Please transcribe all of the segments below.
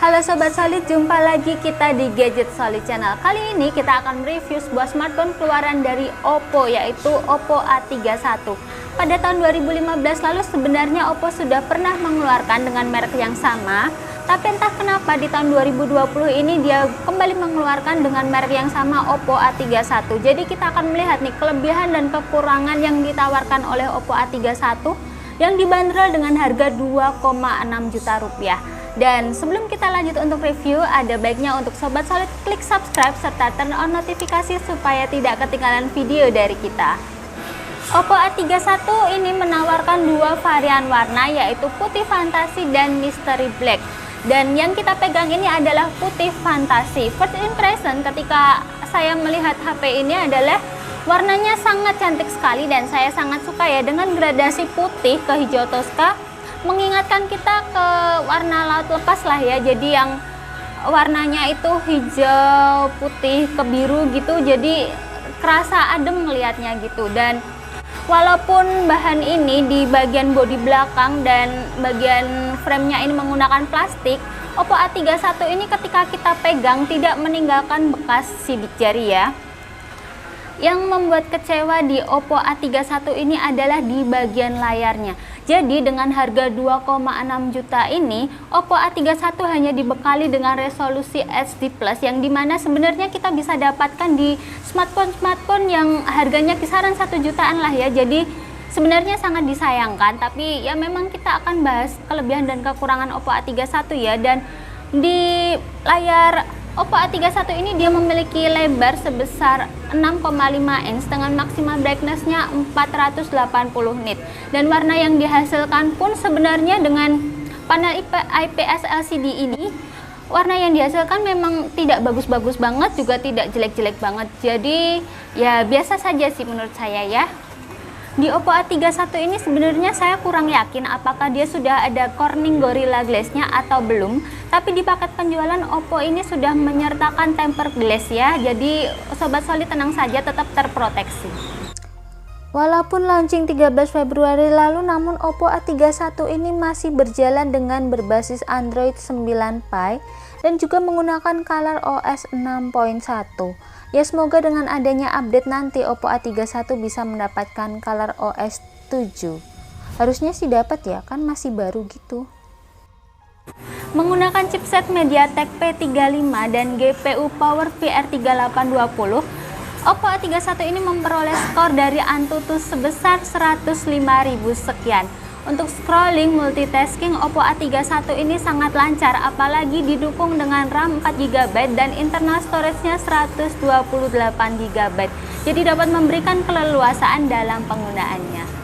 Halo Sobat Solid, jumpa lagi kita di Gadget Solid Channel. Kali ini kita akan mereview sebuah smartphone keluaran dari Oppo, yaitu Oppo A31. Pada tahun 2015 lalu sebenarnya Oppo sudah pernah mengeluarkan dengan merek yang sama, tapi entah kenapa di tahun 2020 ini dia kembali mengeluarkan dengan merek yang sama, Oppo A31. Jadi kita akan melihat nih kelebihan dan kekurangan yang ditawarkan oleh Oppo A31 yang dibanderol dengan harga 2,6 juta rupiah. Dan sebelum kita lanjut untuk review, ada baiknya untuk Sobat Solid klik subscribe serta turn on notifikasi supaya tidak ketinggalan video dari kita. Oppo A31 ini menawarkan dua varian warna, yaitu putih fantasi dan mystery black. Dan yang kita pegang ini adalah putih fantasi. First impression ketika saya melihat HP ini adalah warnanya sangat cantik sekali dan saya sangat suka ya dengan gradasi putih ke hijau toska. Mengingatkan kita ke warna laut lepas lah ya, jadi yang warnanya itu hijau putih ke biru gitu, jadi kerasa adem melihatnya gitu. Dan walaupun bahan ini di bagian bodi belakang dan bagian framenya ini menggunakan plastik, Oppo A31 ini ketika kita pegang tidak meninggalkan bekas sidik jari ya. Yang membuat kecewa di Oppo A31 ini adalah di bagian layarnya. Jadi dengan harga 2,6 juta ini, Oppo A31 hanya dibekali dengan resolusi HD Plus, yang dimana sebenarnya kita bisa dapatkan di smartphone yang harganya kisaran 1 jutaan lah ya. Jadi sebenarnya sangat disayangkan, tapi ya memang kita akan bahas kelebihan dan kekurangan Oppo A31 ya. Dan di layar Oppo A31 ini dia memiliki lebar sebesar 6,5 inch dengan maksimal brightness-nya 480 nit. Dan warna yang dihasilkan pun sebenarnya dengan panel IPS LCD ini, warna yang dihasilkan memang tidak bagus-bagus banget, juga tidak jelek-jelek banget. Jadi ya biasa saja sih menurut saya ya. Di Oppo A31 ini sebenarnya saya kurang yakin apakah dia sudah ada Corning Gorilla Glass-nya atau belum. Tapi di paket penjualan Oppo ini sudah menyertakan tempered glass ya. Jadi Sobat Solid tenang saja, tetap terproteksi. Walaupun launching 13 Februari lalu, namun Oppo A31 ini masih berjalan dengan berbasis Android 9 Pie dan juga menggunakan ColorOS 6.1. Ya semoga dengan adanya update nanti Oppo A31 bisa mendapatkan ColorOS 7. Harusnya sih dapat ya, kan masih baru gitu. Menggunakan chipset MediaTek P35 dan GPU Power VR3820, Oppo A31 ini memperoleh skor dari Antutu sebesar 105.000 sekian. Untuk scrolling multitasking, Oppo A31 ini sangat lancar, apalagi didukung dengan RAM 4GB dan internal storage-nya 128GB. Jadi dapat memberikan keleluasaan dalam penggunaannya.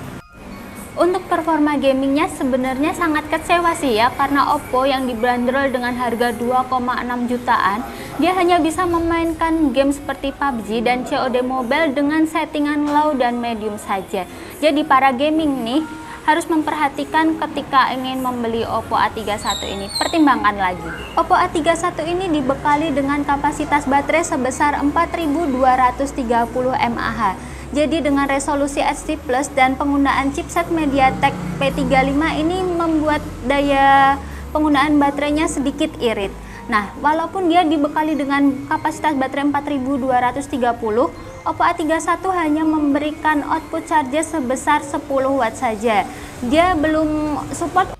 Untuk performa gamingnya sebenarnya sangat kecewa sih ya, karena Oppo yang dibanderol dengan harga 2,6 jutaan, dia hanya bisa memainkan game seperti PUBG dan COD Mobile dengan settingan low dan medium saja. Jadi para gaming nih harus memperhatikan ketika ingin membeli Oppo A31 ini, pertimbangkan lagi. Oppo A31 ini dibekali dengan kapasitas baterai sebesar 4230 mAh. Jadi dengan resolusi HD Plus dan penggunaan chipset MediaTek P35 ini membuat daya penggunaan baterainya sedikit irit. Nah, walaupun dia dibekali dengan kapasitas baterai 4230, Oppo A31 hanya memberikan output charger sebesar 10 watt saja. Dia belum support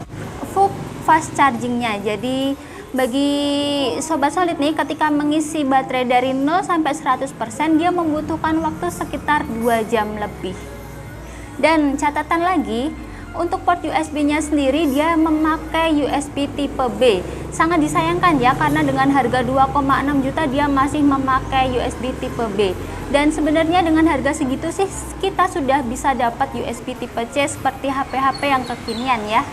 full fast chargingnya. Jadi bagi Sobat Solid nih, ketika mengisi baterai dari 0 sampai 100%, dia membutuhkan waktu sekitar 2 jam lebih. Dan catatan lagi, untuk port USB-nya sendiri dia memakai USB tipe B. Sangat disayangkan ya, karena dengan harga 2,6 juta dia masih memakai USB tipe B. Dan sebenarnya dengan harga segitu sih kita sudah bisa dapat USB tipe C seperti HP-HP yang kekinian ya.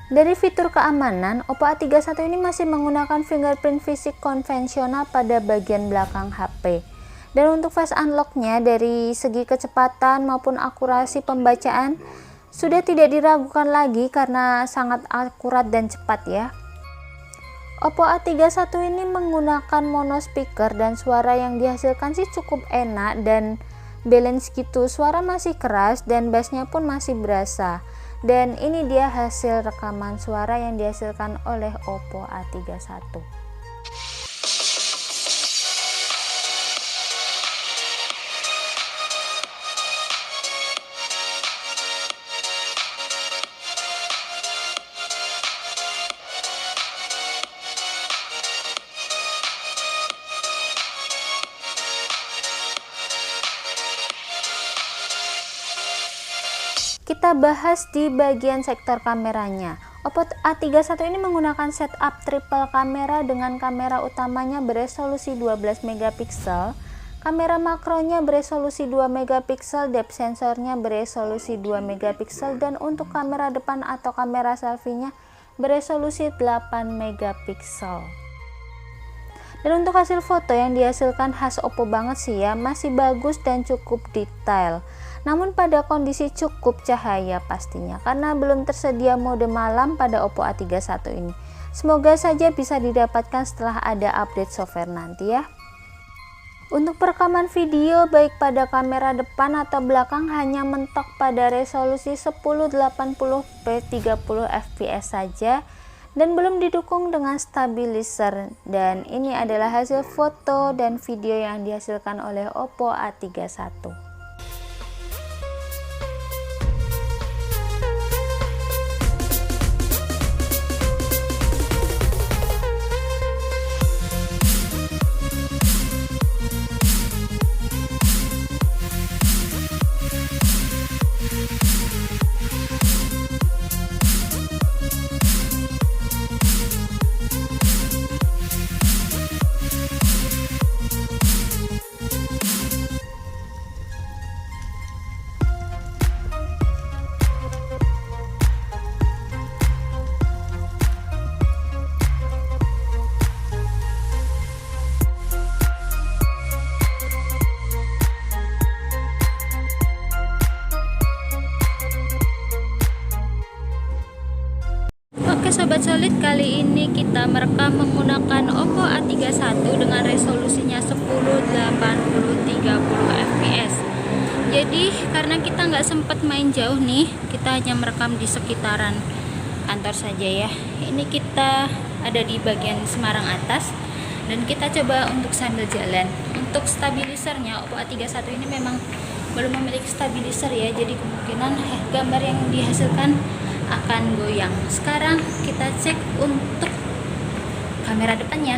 Dari fitur keamanan, Oppo A31 ini masih menggunakan fingerprint fisik konvensional pada bagian belakang HP. Dan untuk face unlock-nya dari segi kecepatan maupun akurasi pembacaan sudah tidak diragukan lagi karena sangat akurat dan cepat ya. Oppo A31 ini menggunakan mono speaker dan suara yang dihasilkan sih cukup enak dan balance gitu. Suara masih keras dan bassnya pun masih berasa. Dan ini dia hasil rekaman suara yang dihasilkan oleh Oppo A31. Kita bahas di bagian sektor kameranya. Oppo A31 ini menggunakan setup triple kamera dengan kamera utamanya beresolusi 12 megapiksel, kamera makronya beresolusi 2 megapiksel, depth sensornya beresolusi 2 megapiksel, dan untuk kamera depan atau kamera selfie-nya beresolusi 8 megapiksel. Dan untuk hasil foto yang dihasilkan khas Oppo banget sih ya, masih bagus dan cukup detail. Namun pada kondisi cukup cahaya pastinya, karena belum tersedia mode malam pada Oppo A31 ini. Semoga saja bisa didapatkan setelah ada update software nanti ya. Untuk perekaman video baik pada kamera depan atau belakang hanya mentok pada resolusi 1080p 30 fps saja dan belum didukung dengan stabilizer. Dan ini adalah hasil foto dan video yang dihasilkan oleh Oppo A31. Oke sobat solid, kali ini kita merekam menggunakan Oppo A31 dengan resolusinya 1080-30 fps. Jadi karena kita nggak sempat main jauh nih, kita hanya merekam di sekitaran kantor saja ya. Ini kita ada di bagian Semarang atas dan kita coba untuk sambil jalan. Untuk stabilisernya Oppo A31 ini memang belum memiliki stabilizer ya, jadi kemungkinan gambar yang dihasilkan akan goyang. Sekarang kita cek untuk kamera depannya.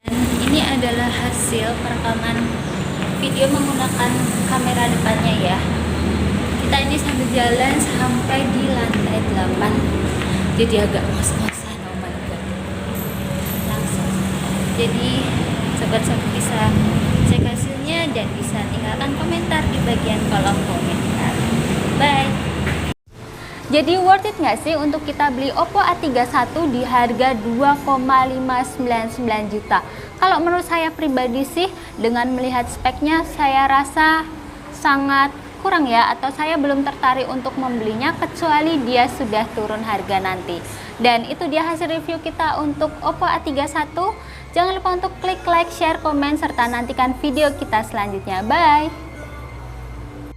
Dan ini adalah hasil perekaman video menggunakan kamera depannya ya. Kita ini sambil jalan sampai di lantai 8. Jadi agak ngos-ngosan, oh my god. Langsung. Jadi sobat-sobat bisa cek hasilnya dan bisa tinggalkan komentar di bagian kolom komentar. Bye. Jadi worth it nggak sih untuk kita beli Oppo A31 di harga 2,599 juta? Kalau menurut saya pribadi sih, dengan melihat speknya saya rasa sangat kurang ya, atau saya belum tertarik untuk membelinya kecuali dia sudah turun harga nanti. Dan itu dia hasil review kita untuk Oppo A31. Jangan lupa untuk klik like, share, komen, serta nantikan video kita selanjutnya. Bye!